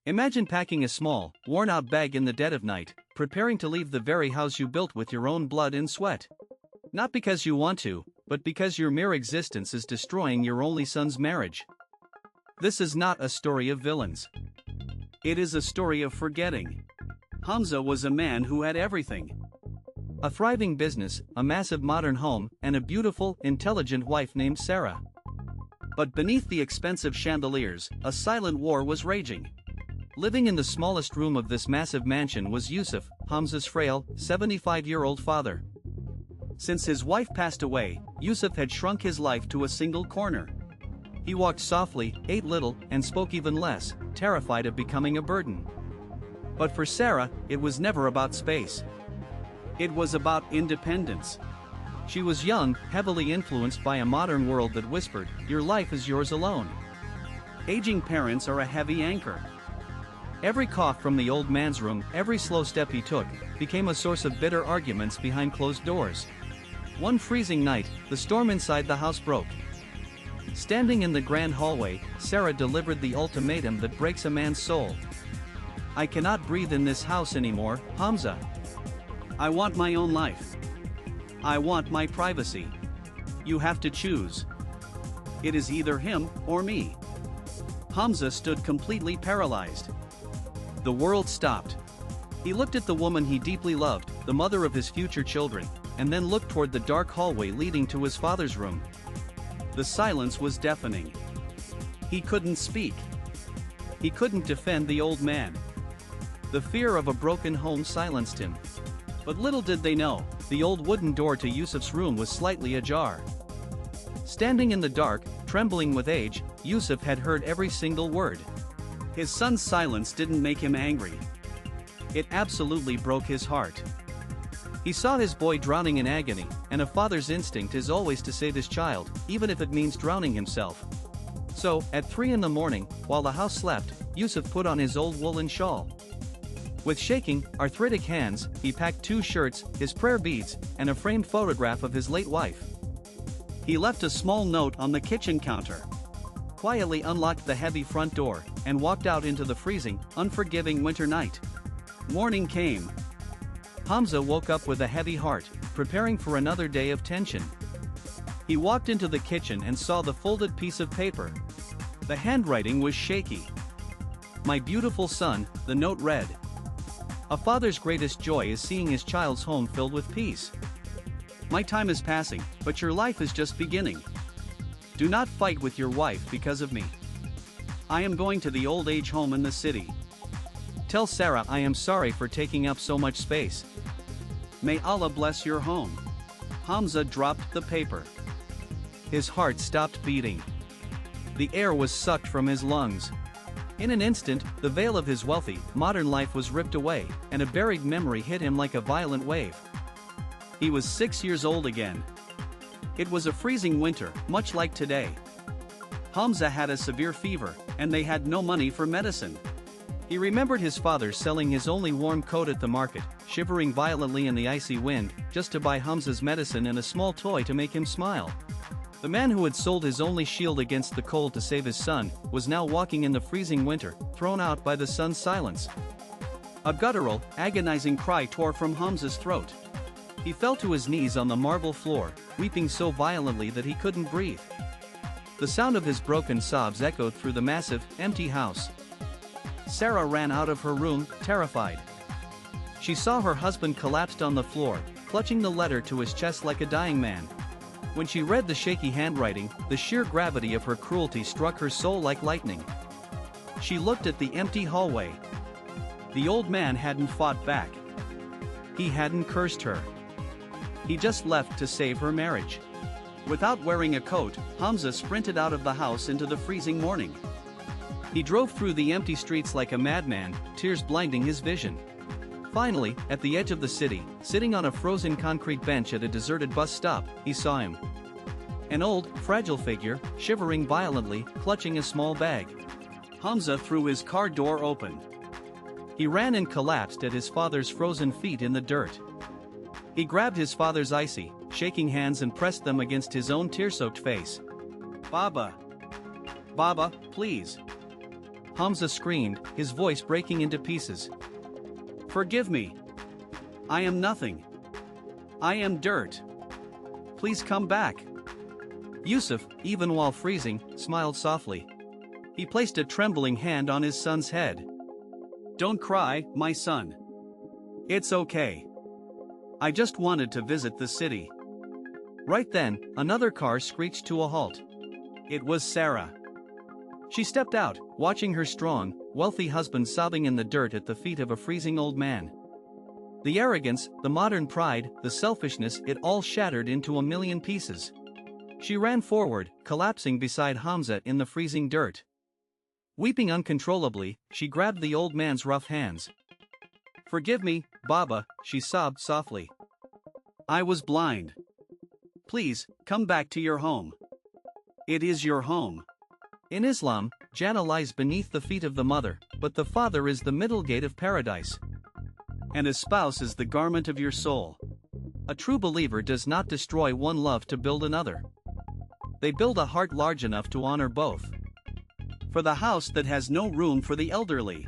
Imagine packing a small, worn-out bag in the dead of night, preparing to leave the very house you built with your own blood and sweat. Not because you want to, but because your mere existence is destroying your only son's marriage. This is not a story of villains. It is a story of forgetting. Hamza was a man who had everything. A thriving business, a massive modern home, and a beautiful, intelligent wife named Sarah. But beneath the expensive chandeliers, a silent war was raging. Living in the smallest room of this massive mansion was Yusuf, Hamza's frail, 75-year-old father. Since his wife passed away, Yusuf had shrunk his life to a single corner. He walked softly, ate little, and spoke even less, terrified of becoming a burden. But for Sarah, it was never about space. It was about independence. She was young, heavily influenced by a modern world that whispered, "Your life is yours alone." Aging parents are a heavy anchor. Every cough from the old man's room, every slow step he took, became a source of bitter arguments behind closed doors. One freezing night, the storm inside the house broke. Standing in the grand hallway, Sarah delivered the ultimatum that breaks a man's soul. "I cannot breathe in this house anymore, Hamza. I want my own life. I want my privacy. You have to choose. It is either him or me." Hamza stood completely paralyzed. The world stopped. He looked at the woman he deeply loved, the mother of his future children, and then looked toward the dark hallway leading to his father's room. The silence was deafening. He couldn't speak. He couldn't defend the old man. The fear of a broken home silenced him. But little did they know, the old wooden door to Yusuf's room was slightly ajar. Standing in the dark, trembling with age, Yusuf had heard every single word. His son's silence didn't make him angry. It absolutely broke his heart. He saw his boy drowning in agony, and a father's instinct is always to save his child, even if it means drowning himself. So, at 3 in the morning, while the house slept, Yusuf put on his old woolen shawl. With shaking, arthritic hands, he packed 2 shirts, his prayer beads, and a framed photograph of his late wife. He left a small note on the kitchen counter, quietly unlocked the heavy front door, and walked out into the freezing, unforgiving winter night. Morning came. Hamza woke up with a heavy heart, preparing for another day of tension. He walked into the kitchen and saw the folded piece of paper. The handwriting was shaky. "My beautiful son," the note read. "A father's greatest joy is seeing his child's home filled with peace. My time is passing, but your life is just beginning. Do not fight with your wife because of me. I am going to the old age home in the city. Tell Sarah I am sorry for taking up so much space. May Allah bless your home." Hamza dropped the paper. His heart stopped beating. The air was sucked from his lungs. In an instant, the veil of his wealthy, modern life was ripped away, and a buried memory hit him like a violent wave. He was 6 years old again. It was a freezing winter, much like today. Hamza had a severe fever, and they had no money for medicine. He remembered his father selling his only warm coat at the market, shivering violently in the icy wind, just to buy Hamza's medicine and a small toy to make him smile. The man who had sold his only shield against the cold to save his son, was now walking in the freezing winter, thrown out by the son's silence. A guttural, agonizing cry tore from Hamza's throat. He fell to his knees on the marble floor, weeping so violently that he couldn't breathe. The sound of his broken sobs echoed through the massive, empty house. Sarah ran out of her room, terrified. She saw her husband collapsed on the floor, clutching the letter to his chest like a dying man. When she read the shaky handwriting, the sheer gravity of her cruelty struck her soul like lightning. She looked at the empty hallway. The old man hadn't fought back. He hadn't cursed her. He just left to save her marriage. Without wearing a coat, Hamza sprinted out of the house into the freezing morning. He drove through the empty streets like a madman, tears blinding his vision. Finally, at the edge of the city, sitting on a frozen concrete bench at a deserted bus stop, he saw him. An old, fragile figure, shivering violently, clutching a small bag. Hamza threw his car door open. He ran and collapsed at his father's frozen feet in the dirt. He grabbed his father's icy, shaking hands and pressed them against his own tear-soaked face. "Baba. Baba, please. Hamza screamed, his voice breaking into pieces. Forgive me. I am nothing. I am dirt. Please come back. Yusuf, even while freezing, smiled softly. He placed a trembling hand on his son's head. Don't cry, my son. It's okay. I just wanted to visit the city. Right then, another car screeched to a halt. It was Sarah. She stepped out, watching her strong, wealthy husband sobbing in the dirt at the feet of a freezing old man. The arrogance, the modern pride, the selfishness, it all shattered into a million pieces. She ran forward, collapsing beside Hamza in the freezing dirt. Weeping uncontrollably, she grabbed the old man's rough hands. Forgive me, Baba, she sobbed softly. I was blind. Please, come back to your home. It is your home. In Islam, Jannah lies beneath the feet of the mother, but the father is the middle gate of paradise. And a spouse is the garment of your soul. A true believer does not destroy one love to build another. They build a heart large enough to honor both. For the house that has no room for the elderly.